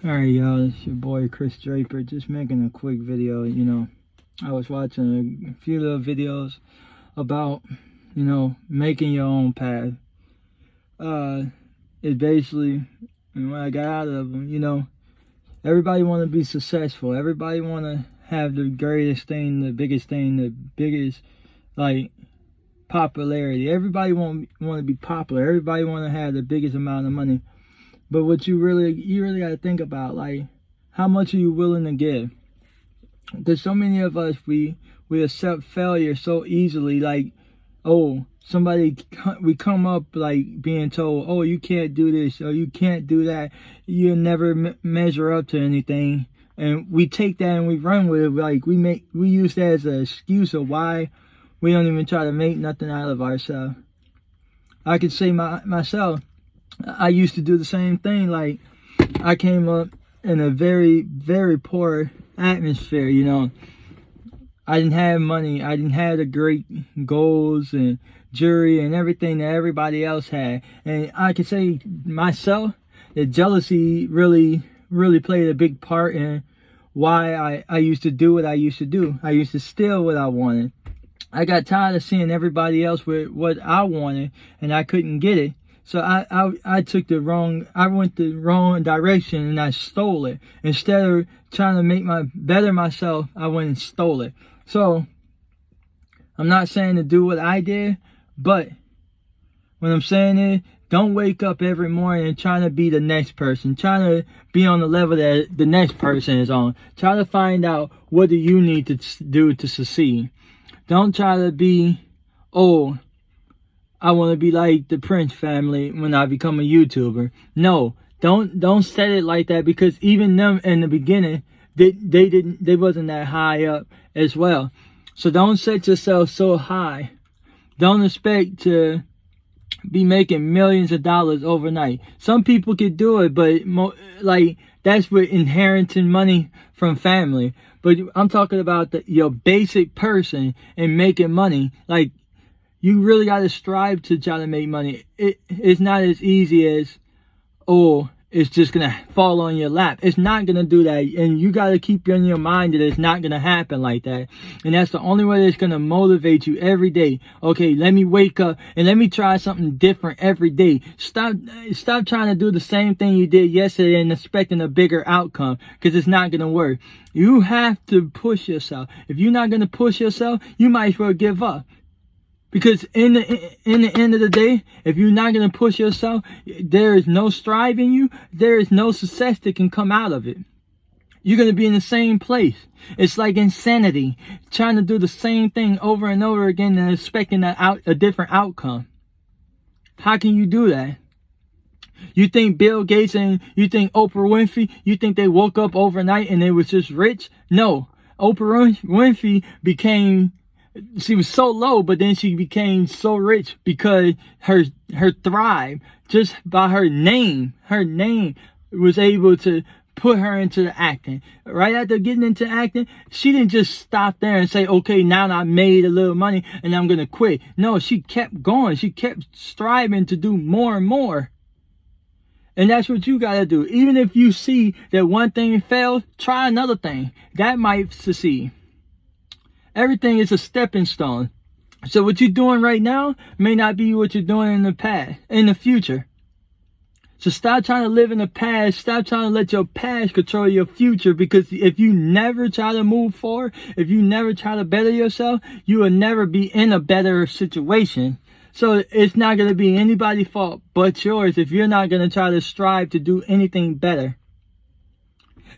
Alright, y'all, it's your boy Chris Draper, just making a quick video. I was watching a few little videos about, making your own path. It basically, and when I got out of them, everybody want to be successful. Everybody want to have the greatest thing, the biggest, like, popularity. Everybody want to be popular. Everybody want to have the biggest amount of money. But what you really got to think about, like, how much are you willing to give? Because so many of us, we accept failure so easily. Like, oh, we come up like being told, oh, you can't do this, or you can't do that. You'll never measure up to anything. And we take that and we run with it. Like, we use that as an excuse of why we don't even try to make nothing out of ourselves. I could say myself, I used to do the same thing. Like, I came up in a very, very poor atmosphere, I didn't have money. I didn't have the great goals and jewelry and everything that everybody else had. And I could say myself that jealousy really, really played a big part in why I used to do what I used to do. I used to steal what I wanted. I got tired of seeing everybody else with what I wanted and I couldn't get it. So I went the wrong direction and I stole it. Instead of trying to better myself, I went and stole it. So I'm not saying to do what I did, but when I'm saying it, don't wake up every morning and trying to be the next person, trying to be on the level that the next person is on. Try to find out what do you need to do to succeed. Don't try to be, oh, I want to be like the Prince family when I become a YouTuber. No, don't set it like that, because even them in the beginning, they wasn't that high up as well. So don't set yourself so high. Don't expect to be making millions of dollars overnight. Some people could do it, but that's with inheriting money from family. But I'm talking about your basic person and making money. Like, you really got to strive to try to make money. It's not as easy as, oh, it's just going to fall on your lap. It's not going to do that. And you got to keep in your mind that it's not going to happen like that. And that's the only way that's going to motivate you every day. Okay, let me wake up and let me try something different every day. Stop trying to do the same thing you did yesterday and expecting a bigger outcome, because it's not going to work. You have to push yourself. If you're not going to push yourself, you might as well give up. Because in the end of the day, if you're not going to push yourself, there is no strive in you. There is no success that can come out of it. You're going to be in the same place. It's like insanity, trying to do the same thing over and over again and expecting a different outcome. How can you do that? You think Bill Gates and you think Oprah Winfrey, you think they woke up overnight and they was just rich? No. Oprah Winfrey she was so low, but then she became so rich because her thrive, just by her name was able to put her into the acting. Right after getting into acting, she didn't just stop there and say, okay, now I made a little money and I'm going to quit. No, she kept going. She kept striving to do more and more. And that's what you got to do. Even if you see that one thing failed, try another thing. That might succeed. Everything is a stepping stone. So what you're doing right now may not be what you're doing in the future. So stop trying to live in the past. Stop trying to let your past control your future, because if you never try to move forward, if you never try to better yourself, you will never be in a better situation. So it's not going to be anybody's fault but yours if you're not going to try to strive to do anything better.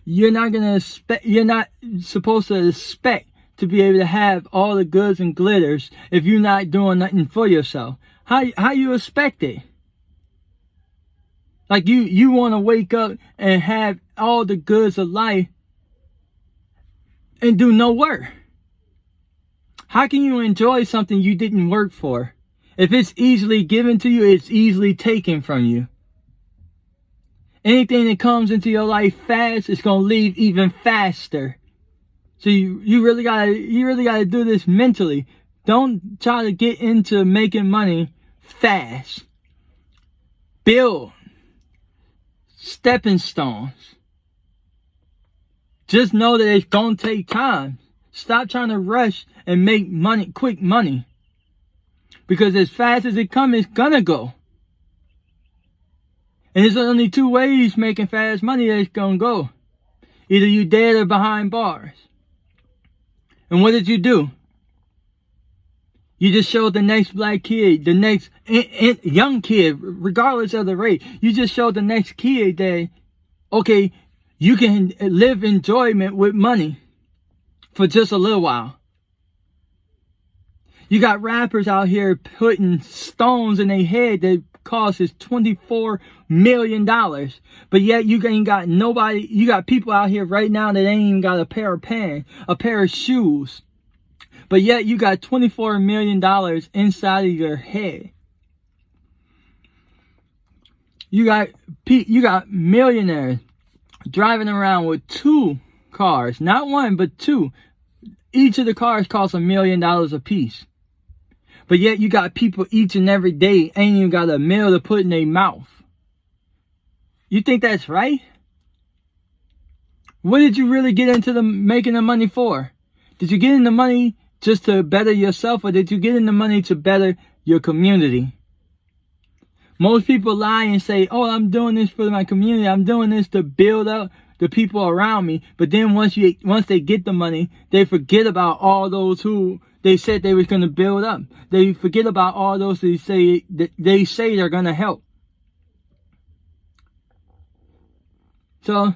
You're not supposed to expect to be able to have all the goods and glitters if you're not doing nothing for yourself. How you expect it? Like, you want to wake up and have all the goods of life and do no work. How can you enjoy something you didn't work for? If it's easily given to you, it's easily taken from you. Anything that comes into your life fast, it's going to leave even faster. So you really gotta do this mentally. Don't try to get into making money fast. Build stepping stones. Just know that it's gonna take time. Stop trying to rush and make money, quick money. Because as fast as it comes, it's gonna go. And there's only two ways making fast money that it's gonna go. Either you dead or behind bars. And what did you do? You just showed the next black kid, the next young kid, regardless of the race. You just showed the next kid that, okay, you can live enjoyment with money for just a little while. You got rappers out here putting stones in their head that cost is $24 million. But yet you ain't got nobody, you got people out here right now that ain't even got a pair of pants, a pair of shoes. But yet you got $24 million inside of your head. You got millionaires driving around with 2 cars, not 1, but 2. Each of the cars costs $1 million a piece. But yet you got people each and every day ain't even got a meal to put in their mouth. You think that's right? What did you really get into making the money for? Did you get in the money just to better yourself, or did you get in the money to better your community? Most people lie and say, oh, I'm doing this for my community. I'm doing this to build up the people around me. But then once they get the money, they forget about all those who they said they was going to build up. They forget about all those they say they're going to help. So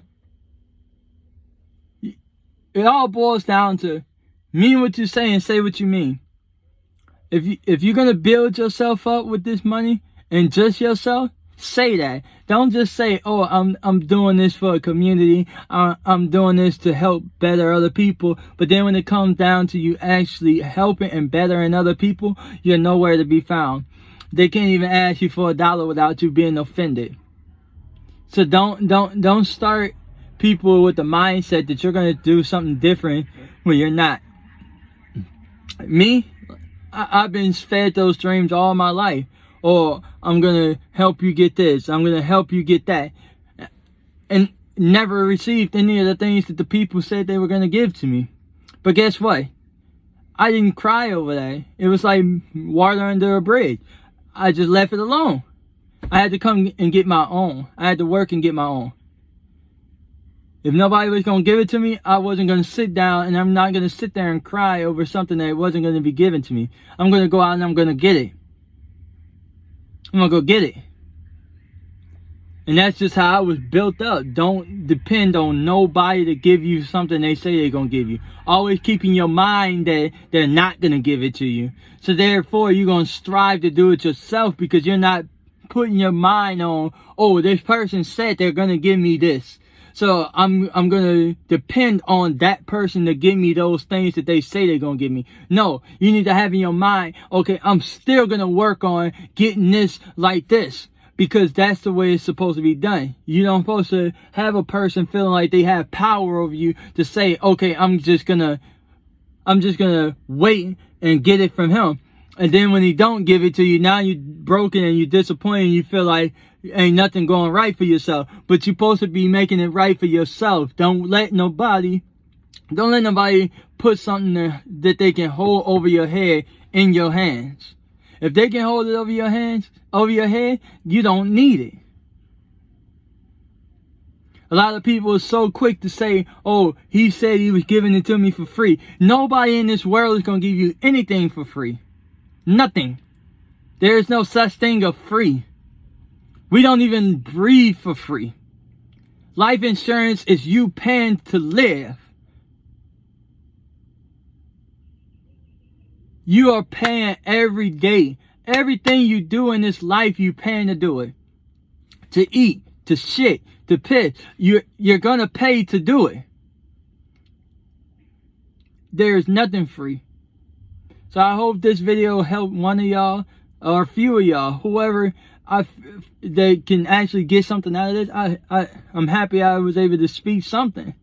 it all boils down to mean what you say and say what you mean. If you're going to build yourself up with this money and just yourself, say that. Don't just say, oh, I'm doing this for a community. I'm doing this to help better other people. But then when it comes down to you actually helping and bettering other people, you're nowhere to be found. They can't even ask you for $1 without you being offended. So don't start people with the mindset that you're going to do something different when you're not. Me, I've been fed those dreams all my life. Or I'm going to help you get this. I'm going to help you get that. And never received any of the things that the people said they were going to give to me. But guess what? I didn't cry over that. It was like water under a bridge. I just left it alone. I had to come and get my own. I had to work and get my own. If nobody was going to give it to me, I wasn't going to sit down, and I'm not going to sit there and cry over something that wasn't going to be given to me. I'm going to go out and I'm going to get it. I'm going to go get it. And that's just how I was built up. Don't depend on nobody to give you something they say they're going to give you. Always keep in your mind that they're not going to give it to you. So therefore, you're going to strive to do it yourself, because you're not putting your mind on, oh, this person said they're going to give me this. So I'm going to depend on that person to give me those things that they say they're going to give me. No, you need to have in your mind, okay, I'm still going to work on getting this like this, because that's the way it's supposed to be done. You don't supposed to have a person feeling like they have power over you to say, okay, I'm just going to wait and get it from him. And then when he don't give it to you, now you're broken and you're disappointed and you feel like ain't nothing going right for yourself. But you're supposed to be making it right for yourself. Don't let nobody put something that they can hold over your head in your hands. If they can hold it over your head, you don't need it. A lot of people are so quick to say, oh, he said he was giving it to me for free. Nobody in this world is going to give you anything for free. Nothing. There is no such thing of free. We don't even breathe for free. Life insurance is you paying to live. You are paying every day. Everything you do in this life, you paying to do it. To eat, to shit, to piss. You're gonna pay to do it. There is nothing free. So I hope this video helped one of y'all or a few of y'all, whoever they can actually get something out of this. I'm happy I was able to speak something.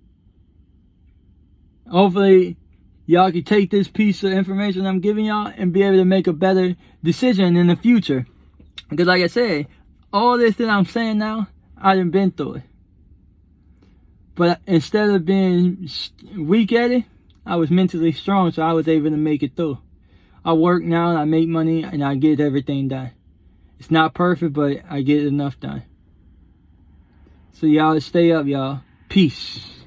Hopefully y'all can take this piece of information I'm giving y'all and be able to make a better decision in the future. Because like I said, all this that I'm saying now, I done been through it. But instead of being weak at it, I was mentally strong, so I was able to make it through. I work now and I make money and I get everything done. It's not perfect, but I get enough done. So y'all stay up, y'all. Peace.